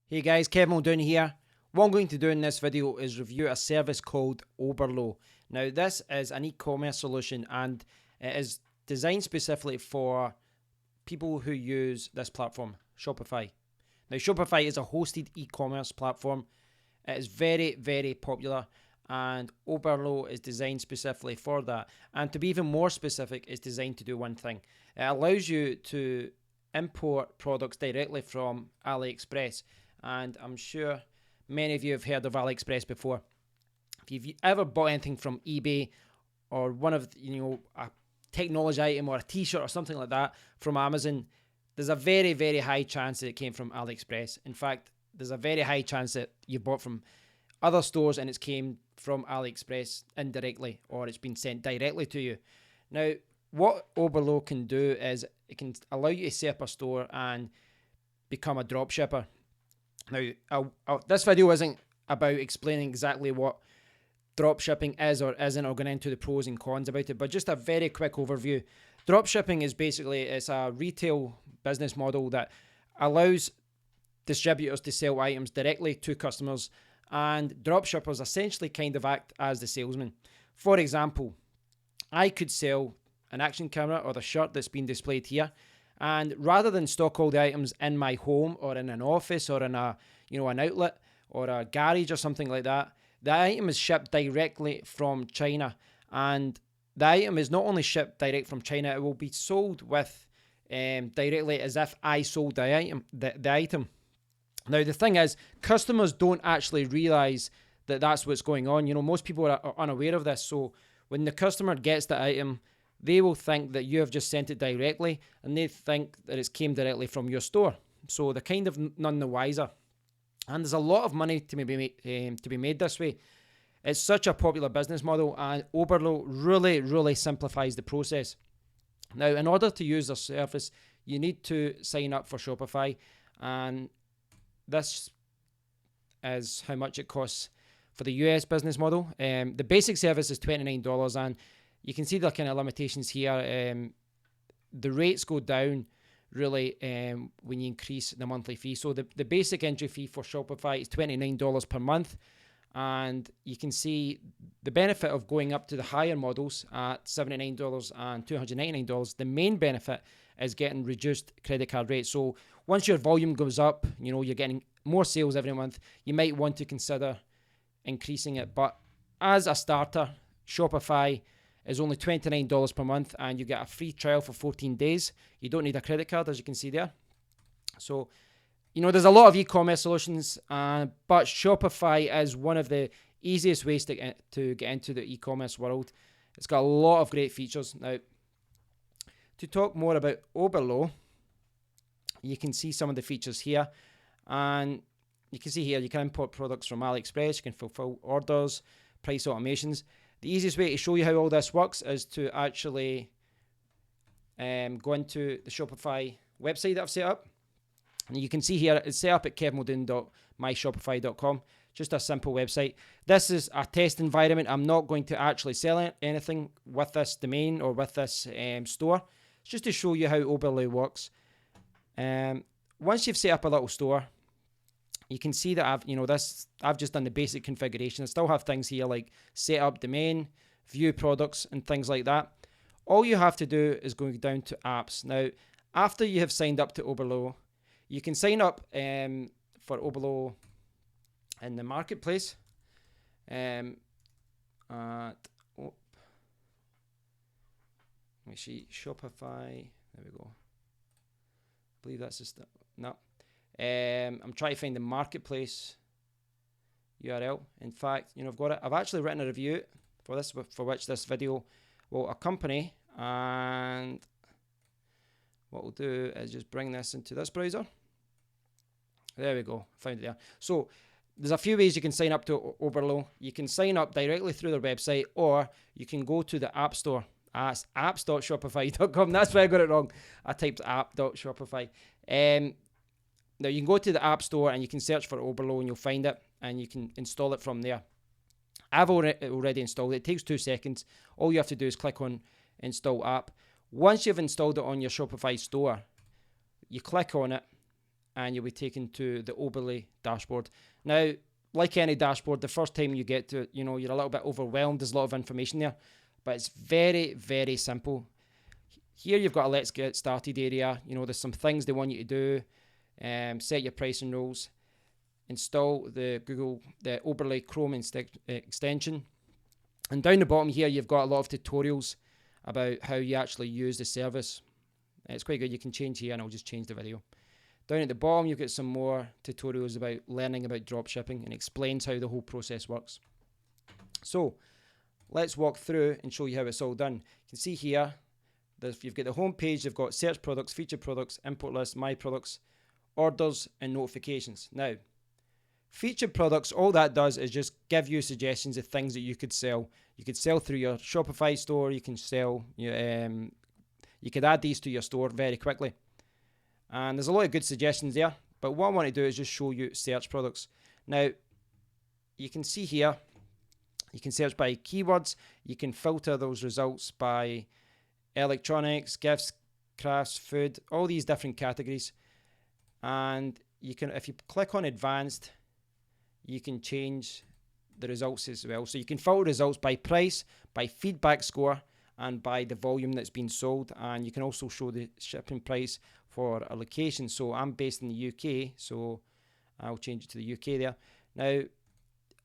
Hey guys, Kevin Muldoon here. What I'm going to do in this video is review a service called Oberlo. Now this is an e-commerce solution and it is designed specifically for people who use this platform, Shopify. Now Shopify is a hosted e-commerce platform. It is very, very popular and Oberlo is designed specifically for that. And to be even more specific, it's designed to do one thing. It allows you to import products directly from AliExpress. And I'm sure many of you have heard of AliExpress before. If you've ever bought anything from eBay or one of, a technology item or a t-shirt or something like that from Amazon, there's a very, very high chance that it came from AliExpress. In fact, there's a very high chance that you bought from other stores and it's came from AliExpress indirectly or it's been sent directly to you. Now, what Oberlo can do is it can allow you to set up a store and become a dropshipper. Now, this video isn't about explaining exactly what dropshipping is or isn't or going into the pros and cons about it, but just a very quick overview. Dropshipping is basically, it's a retail business model that allows distributors to sell items directly to customers, and dropshippers essentially kind of act as the salesman. For example, I could sell an action camera or the shirt that's been displayed here, and rather than stock all the items in my home or in an office or in an outlet or a garage or something like that, the item is shipped directly from China. And the item is not only shipped direct from China, it will be sold with directly as if I sold the item. Now, the thing is, customers don't actually realize that that's what's going on. Most people are unaware of this. So when the customer gets the item, they will think that you have just sent it directly and they think that it's came directly from your store. So they're kind of none the wiser. And there's a lot of money to be made this way. It's such a popular business model and Oberlo really, really simplifies the process. Now, in order to use their service, you need to sign up for Shopify, and this is how much it costs for the US business model. The basic service is $29, and you can see the kind of limitations here. The rates go down really when you increase the monthly fee. So the basic entry fee for Shopify is $29 per month. And you can see the benefit of going up to the higher models at $79 and $299. The main benefit is getting reduced credit card rates. So once your volume goes up, you're getting more sales every month, you might want to consider increasing it. But as a starter, Shopify is only $29 per month and you get a free trial for 14 days. You don't need a credit card, as you can see there. So, there's a lot of e-commerce solutions, but Shopify is one of the easiest ways to get into the e-commerce world. It's got a lot of great features. Now, to talk more about Oberlo, you can see some of the features here. And you can see here, you can import products from AliExpress, you can fulfill orders, price automations. The easiest way to show you how all this works is to actually go into the Shopify website that I've set up. And you can see here, it's set up at kevinmuldoon.myshopify.com. Just a simple website. This is a test environment. I'm not going to actually sell anything with this domain or with this store. It's just to show you how Oberlo works. Once you've set up a little store, you can see that I've just done the basic configuration. I still have things here like set up domain, view products, and things like that. All you have to do is go down to apps. Now, after you have signed up to Oberlo, you can sign up for Oberlo in the marketplace. Let me see, Shopify. There we go. I believe that's just no. I'm trying to find the marketplace URL. In fact, I've got it. I've actually written a review for this, for which this video will accompany. And what we'll do is just bring this into this browser. There we go. Found it there. So there's a few ways you can sign up to Oberlo. You can sign up directly through their website, or you can go to the App Store. It's apps.shopify.com. That's why I got it wrong. I typed app.shopify. Now you can go to the App Store and you can search for Oberlo and you'll find it and you can install it from there. I've already installed it. It takes 2 seconds. All you have to do is click on Install App. Once you've installed it on your Shopify store, you click on it and you'll be taken to the Oberlo dashboard. Now, like any dashboard, the first time you get to it, you're a little bit overwhelmed. There's a lot of information there, but it's very, very simple. Here you've got a let's get started area. There's some things they want you to do. Set your pricing rules. Install the Oberlo Chrome extension. And down the bottom here, you've got a lot of tutorials about how you actually use the service. It's quite good. You can change here, and I'll just change the video. Down at the bottom, you've got some more tutorials about learning about dropshipping and explains how the whole process works. So let's walk through and show you how it's all done. You can see here, you've got the home page, you've got search products, featured products, import list, my products, orders, and notifications. Now, featured products, all that does is just give you suggestions of things that you could sell. You could sell through your Shopify store. You can sell, you could add these to your store very quickly. And there's a lot of good suggestions there. But what I want to do is just show you search products. Now, you can see here, you can search by keywords. You can filter those results by electronics, gifts, crafts, food, all these different categories. And you can, if you click on advanced, you can change the results as well. So you can filter results by price, by feedback score, and by the volume that's been sold. And you can also show the shipping price for a location. So I'm based in the UK, so I'll change it to the UK there. Now,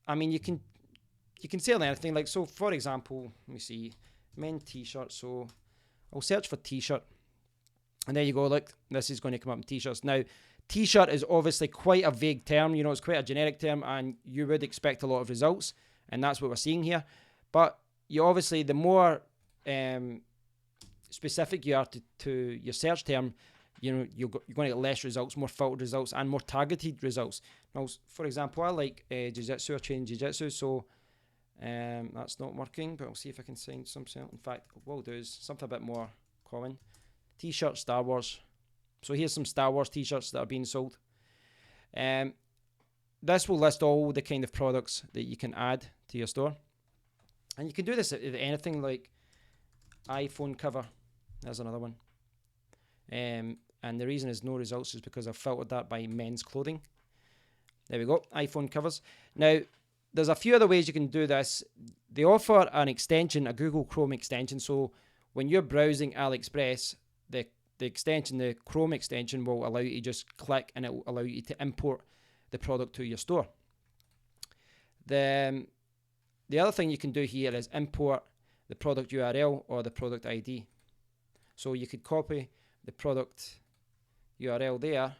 I mean, you can sell anything. Like, so for example, let me see, men t-shirts. So I'll search for t-shirt, and there you go. Look, this is going to come up in t-shirts. Now, t-shirt is obviously quite a vague term. It's quite a generic term, and you would expect a lot of results, and that's what we're seeing here. But you obviously, the more specific you are to your search term, you're going to get less results, more filtered results, and more targeted results. Now, for example, I like jiu-jitsu. I train jiu-jitsu, so that's not working, but I'll see if I can find something. In fact, what I'll do is something a bit more common. T-shirt Star Wars. So here's some Star Wars t-shirts that are being sold. This will list all the kind of products that you can add to your store. And you can do this with anything like iPhone cover. There's another one. And the reason is no results is because I've filtered that by men's clothing. There we go, iPhone covers. Now, there's a few other ways you can do this. They offer an extension, a Google Chrome extension. So when you're browsing AliExpress, the extension, the Chrome extension, will allow you to just click, and it will allow you to import the product to your store. The other thing you can do here is import the product URL or the product ID. So you could copy the product URL there.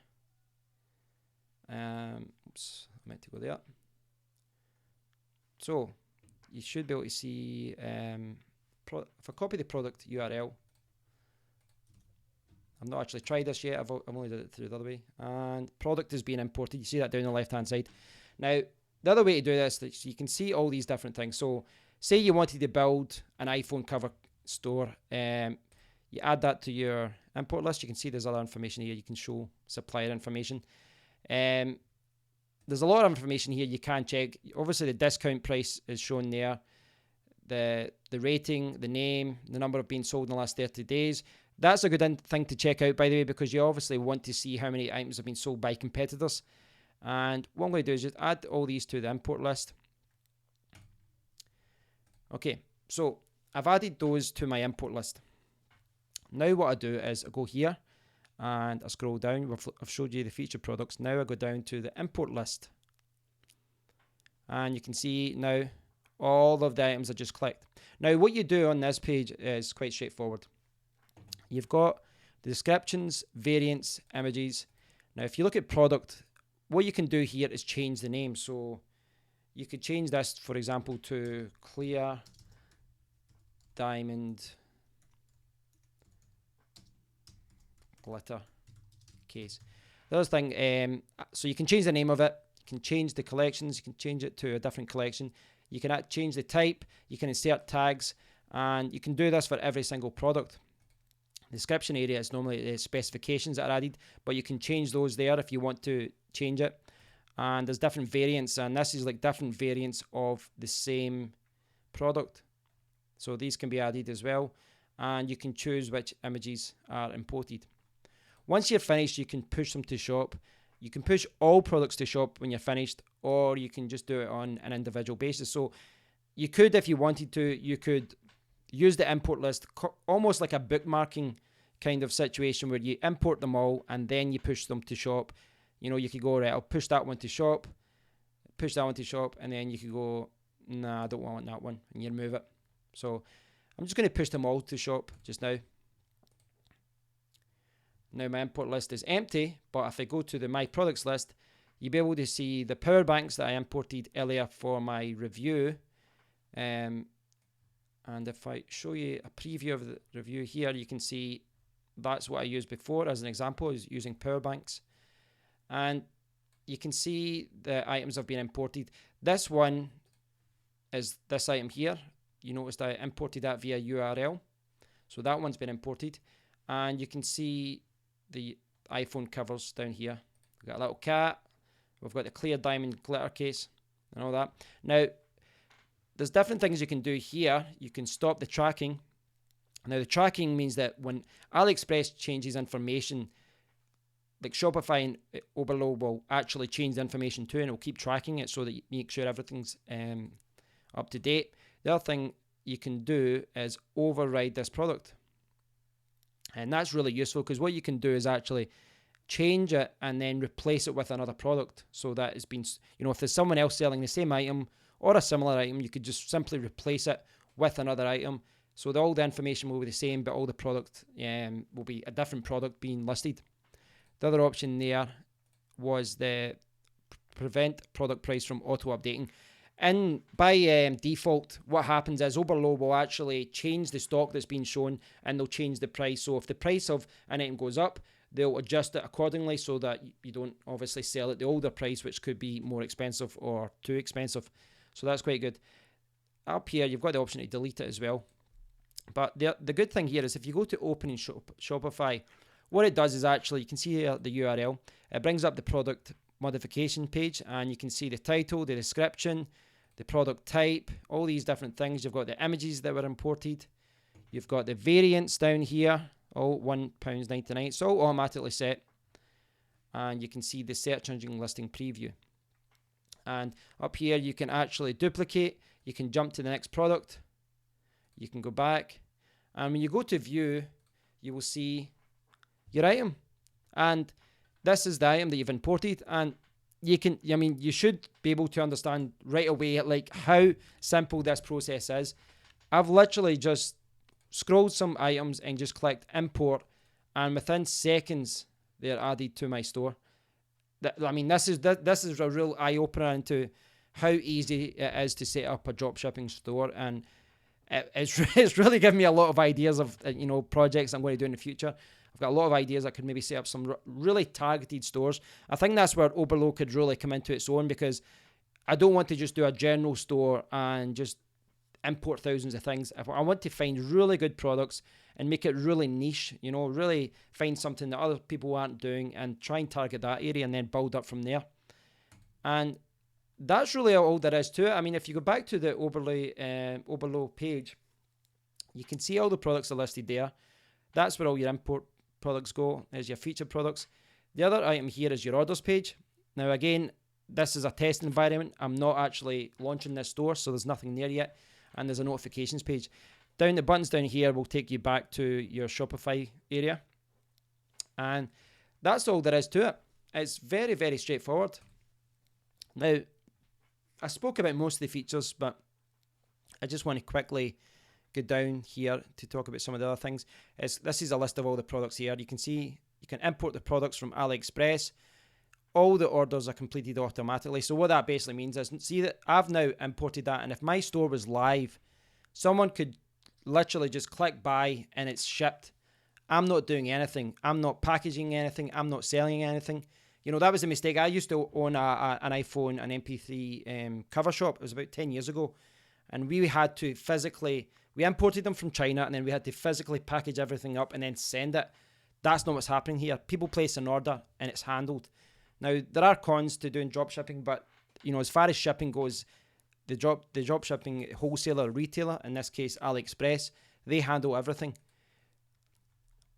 Oops, I meant to go there. So you should be able to see, if I copy the product URL, I've not actually tried this yet, I've only did it through the other way, and product is being imported. You see that down the left hand side. Now, the other way to do this is you can see all these different things. So say you wanted to build an iPhone cover store, you add that to your import list. You can see there's other information here. You can show supplier information. There's a lot of information here you can check. Obviously, the discount price is shown there. The rating, the name, the number of being sold in the last 30 days. That's a good thing to check out, by the way, because you obviously want to see how many items have been sold by competitors. And what I'm going to do is just add all these to the import list. Okay, so I've added those to my import list. Now what I do is I go here and I scroll down. I've showed you the featured products. Now I go down to the import list. And you can see now all of the items I just clicked. Now what you do on this page is quite straightforward. You've got the descriptions, variants, images. Now if you look at product, what you can do here is change the name. So you could change this, for example, to clear diamond glitter case. The other thing, so you can change the name of it. You can change the collections. You can change it to a different collection. You can change the type. You can insert tags, and you can do this for every single product. The description area is normally the specifications that are added, but you can change those there if you want to change it. And there's different variants, and this is like different variants of the same product. So these can be added as well, and you can choose which images are imported. Once you're finished, you can push them to shop, You can push all products to shop when you're finished, or you can just do it on an individual basis. So you could, if you wanted to, you could use the import list almost like a bookmarking kind of situation where you import them all and then you push them to shop. You know, you could go, right, I'll push that one to shop, push that one to shop, and then you could go, nah, I don't want that one, and you remove it. So I'm just going to push them all to shop just now. Now my import list is empty, but if I go to the My Products list, you'll be able to see the power banks that I imported earlier for my review. And if I show you a preview of the review here, you can see that's what I used before as an example, is using power banks. And you can see the items have been imported. This one is this item here. You noticed I imported that via URL. So that one's been imported. And you can see the iPhone covers down here. We've got a little cat. We've got the clear diamond glitter case and all that. Now, there's different things you can do here. You can stop the tracking. Now, the tracking means that when AliExpress changes information, like Shopify and Oberlo will actually change the information too, and it'll keep tracking it so that you make sure everything's up to date. The other thing you can do is override this product. And that's really useful because what you can do is actually change it and then replace it with another product. So that has been, you know, if there's someone else selling the same item or a similar item, you could just simply replace it with another item. So all the information will be the same, but all the product will be a different product being listed. The other option there was the prevent product price from auto-updating. And by default, what happens is Oberlo will actually change the stock that's been shown and they'll change the price. So if the price of an item goes up, they'll adjust it accordingly so that you don't obviously sell at the older price, which could be more expensive or too expensive. So that's quite good. Up here, you've got the option to delete it as well. But the good thing here is if you go to open in Shopify, what it does is actually, you can see here the URL. It brings up the product modification page and you can see the title, the description, the product type, all these different things. You've got the images that were imported. You've got the variants down here, all £1.99. It's all automatically set. And you can see the search engine listing preview. And up here, you can actually duplicate. You can jump to the next product. You can go back. And when you go to view, you will see your item. And this is the item that you've imported. And you should be able to understand right away, like, how simple this process is. I've literally just scrolled some items and just clicked import, and within seconds, they're added to my store. This is a real eye-opener into how easy it is to set up a dropshipping store, and it's really given me a lot of ideas of projects I'm going to do in the future. I've got a lot of ideas. I could maybe set up some really targeted stores. I think that's where Oberlo could really come into its own, because I don't want to just do a general store and just import thousands of things. I want to find really good products and make it really niche, really find something that other people aren't doing and try and target that area and then build up from there. And that's really all there is to it. I mean, if you go back to the Oberlo page, you can see all the products are listed there. That's where all your import products go, is your featured products. The other item here is your orders page. Now again, this is a test environment. I'm not actually launching this store, so there's nothing there yet. And there's a notifications page. The buttons down here will take you back to your Shopify area. And that's all there is to it. It's very, very straightforward. Now, I spoke about most of the features, but I just want to quickly go down here to talk about some of the other things. This is a list of all the products here. You can see you can import the products from AliExpress. All the orders are completed automatically. So what that basically means is, see that I've now imported that, and if my store was live, someone could literally just click buy and it's shipped. I'm not doing anything. I'm not packaging anything. I'm not selling anything. That was a mistake. I used to own an iPhone, an MP3 cover shop. It was about 10 years ago. And we had to we imported them from China, and then we had to physically package everything up and then send it. That's not what's happening here. People place an order and it's handled. Now, there are cons to doing drop shipping, but as far as shipping goes, the drop shipping wholesaler or retailer, in this case AliExpress, they handle everything.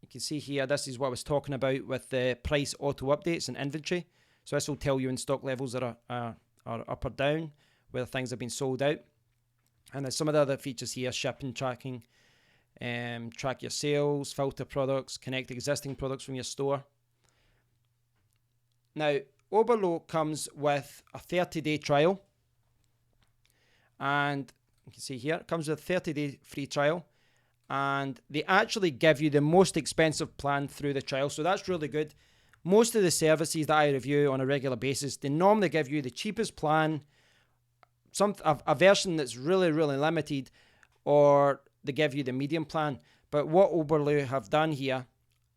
You can see here, this is what I was talking about with the price auto updates and inventory. So this will tell you in stock levels that are up or down, whether things have been sold out. And there's some of the other features here: shipping tracking, track your sales, filter products, connect existing products from your store. Now, Oberlo comes with a 30-day trial, and you can see here it comes with a 30-day free trial, and they actually give you the most expensive plan through the trial, so that's really good. Most of the services that I review on a regular basis, they normally give you the cheapest plan, a version that's really, really limited, or they give you the medium plan. But what Oberlo have done here,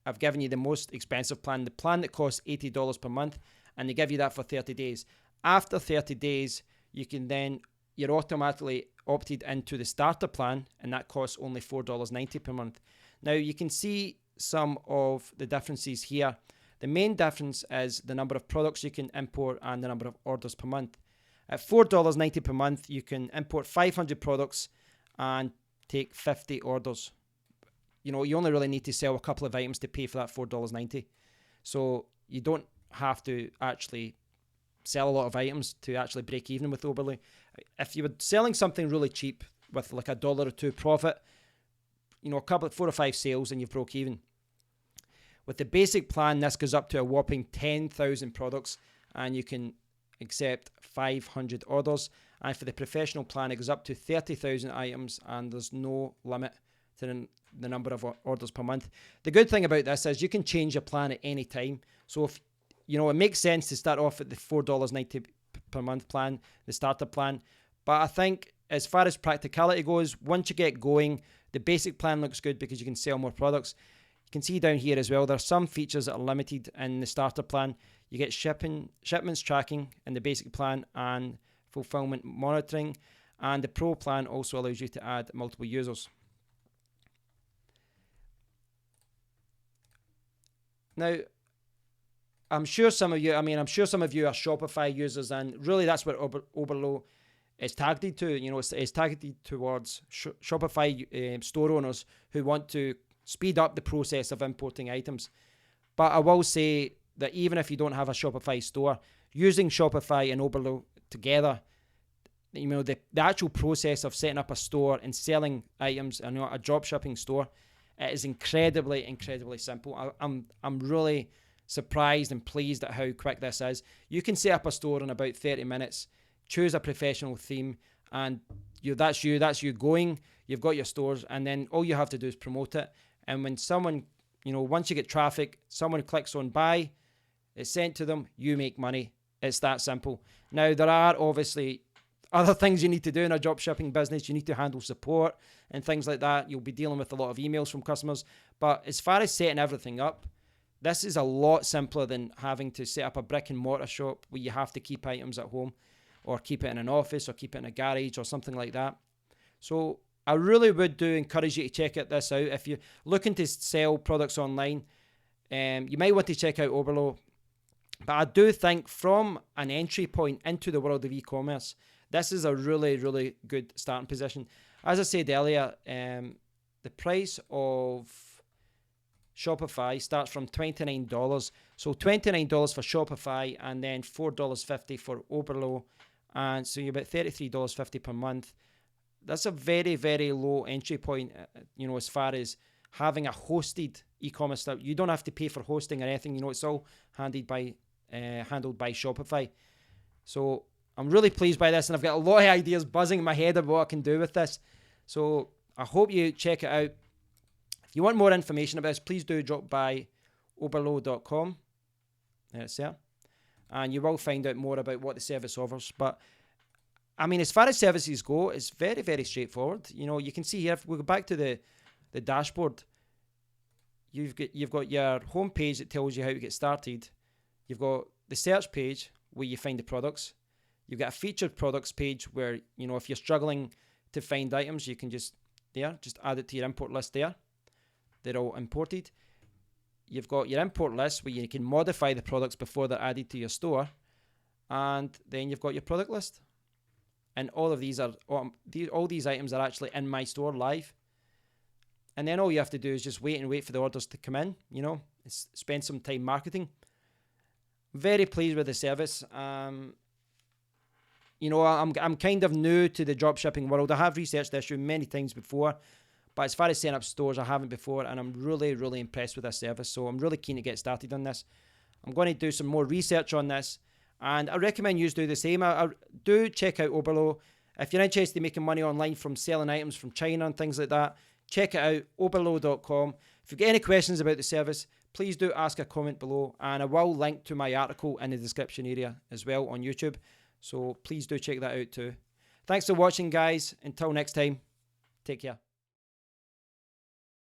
I've given you the most expensive plan, the plan that costs $80 per month, and they give you that for 30 days. After 30 days, you're automatically opted into the starter plan, and that costs only $4.90 per month. Now, you can see some of the differences here. The main difference is the number of products you can import and the number of orders per month. At $4.90 per month, you can import 500 products and take 50 orders. You only really need to sell a couple of items to pay for that $4.90. So you don't have to actually sell a lot of items to actually break even with Oberlo. If you were selling something really cheap with like $1 or $2 profit, a couple, 4 or 5 sales and you've broke even. With the basic plan, this goes up to a whopping 10,000 products and you can accept 500 orders. And for the professional plan, it goes up to 30,000 items and there's no limit to the number of orders per month. The good thing about this is you can change your plan at any time. So if it makes sense to start off at the $4.90 per month plan, the starter plan. But I think as far as practicality goes, once you get going, the basic plan looks good because you can sell more products. You can see down here as well, there are some features that are limited in the starter plan. You get shipments tracking in the basic plan and fulfillment monitoring. And the Pro plan also allows you to add multiple users. Now, I'm sure some of you are Shopify users, and really that's what Oberlo is targeted to. It's targeted towards Shopify store owners who want to speed up the process of importing items. But I will say that even if you don't have a Shopify store, using Shopify and Oberlo together, the actual process of setting up a store and selling items, a dropshipping store, it is incredibly, incredibly simple. I'm really surprised and pleased at how quick this is. You can set up a store in about 30 minutes, choose a professional theme, and that's you going. You've got your stores, and then all you have to do is promote it. And when someone, once you get traffic, someone clicks on buy, it's sent to them, you make money. It's that simple. Now, there are obviously other things you need to do in a dropshipping business. You need to handle support and things like that. You'll be dealing with a lot of emails from customers. But as far as setting everything up, this is a lot simpler than having to set up a brick and mortar shop where you have to keep items at home or keep it in an office or keep it in a garage or something like that. So I really would encourage you to check this out. If you're looking to sell products online, you might want to check out Oberlo. But I do think from an entry point into the world of e-commerce, this is a really, really good starting position. As I said earlier, the price of Shopify starts from $29. So $29 for Shopify and then $4.50 for Oberlo. And so you're about $33.50 per month. That's a very, very low entry point, as far as having a hosted e-commerce stuff. You don't have to pay for hosting or anything. It's all handled by Shopify. So I'm really pleased by this, and I've got a lot of ideas buzzing in my head about what I can do with this. So I hope you check it out. If you want more information about this, please do drop by oberlo.com. It's there. And you will find out more about what the service offers. But, as far as services go, it's very, very straightforward. You can see here, if we go back to the dashboard, you've got your home page that tells you how to get started. You've got the search page where you find the products. You've got a featured products page where, if you're struggling to find items, you can just add it to your import list there. They're all imported. You've got your import list where you can modify the products before they're added to your store. And then you've got your product list. And all these items are actually in my store live. And then all you have to do is just wait for the orders to come in, spend some time marketing. very pleased with the service. You know, I'm kind of new to the dropshipping world. I have researched this issue many times before, but as far as setting up stores, I haven't before, and I'm really, really impressed with this service. So I'm really keen to get started on this. I'm going to do some more research on this, and I recommend you do the same. I do check out Oberlo. If you're interested in making money online from selling items from China and things like that, check it out, oberlo.com. If you've got any questions about the service, please do ask a comment below, and I will link to my article in the description area as well on YouTube. So please do check that out too. Thanks for watching, guys. Until next time, take care.